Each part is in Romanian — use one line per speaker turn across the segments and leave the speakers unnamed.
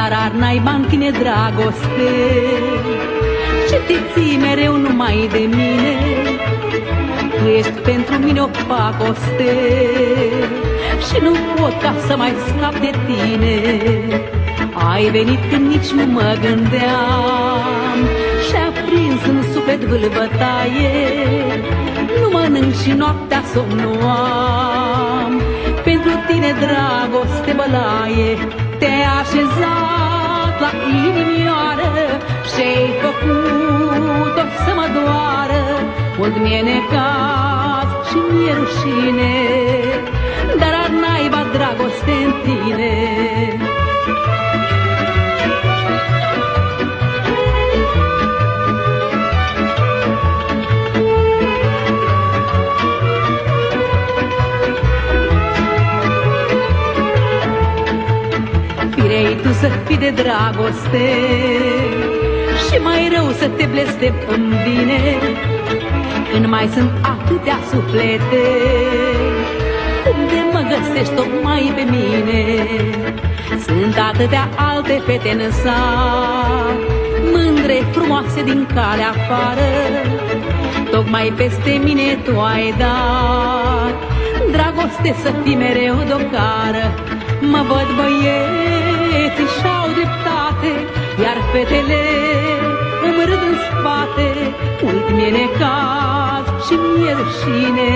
dar ar naiba în tine dragoste. Ce te ții mereu numai de mine, tu ești pentru mine o pacoste și nu pot ca să mai scap de tine. Ai venit când nici nu mă gândeam și-a prins în suflet vâlvătaie. Nu mănânc și noaptea somn nu am, pentru tine dragoste bălaie. Te-ai așezat la inimioară și-ai făcut-o să mă doară. Mult mi-e necaz și mi-e rușine, dar ar naiba dragoste în tine. Firei tu să fii de dragoste și mai rău să te blestem în bine, când mai sunt atâtea suflete unde mă găsești tocmai pe mine. Sunt atâtea alte fete în sat, mândre, frumoase din calea afară, tocmai peste mine tu ai dat dragoste să fii mereu docară. Mă văd băieții și-au dreptate, iar fetele îmi râd în spate. Mult mi-e necaz și mi-e rușine,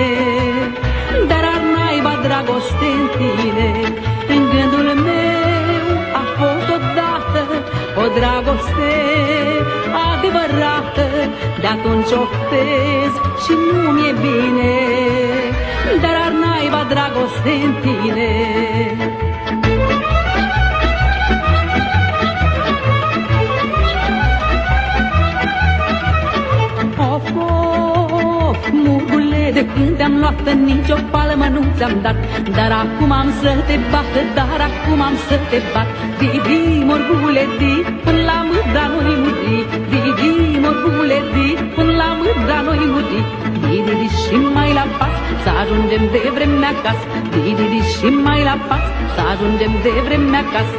dar ar naiba dragoste în tine. În gândul meu a fost odată o dragoste adevărată, de atunci oftez și nu mi-e bine, dar ar naiba dragoste în tine. De când te-am luat în nicio palmă nu ți-am dat, dar acum am să te bat, dar acum am să te bat. Didi, morgule, di, până la mândra noi muri. Didi, morgule, di, până la mândra noi muri. Didi, și mai la pas, să ajungem de vremea acasă. Didi, și mai la pas, să ajungem de vremea acasă.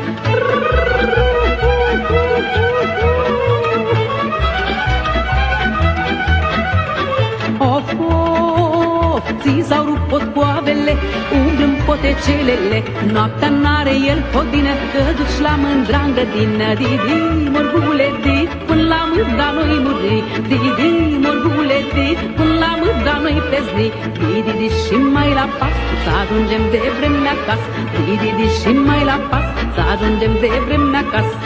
Ți s-au rupt potcoavele, umblă-n potecelele, noaptea n-are el hodină, că duci la mândra în grădină. Didi, morgule, di, până la mândra noi muri. Didi, morgule, di, până la mândra noi pezni. Didi, și mai la pas, să ajungem de vremea acasă. Didi, și mai la pas, să ajungem de vremea acasă.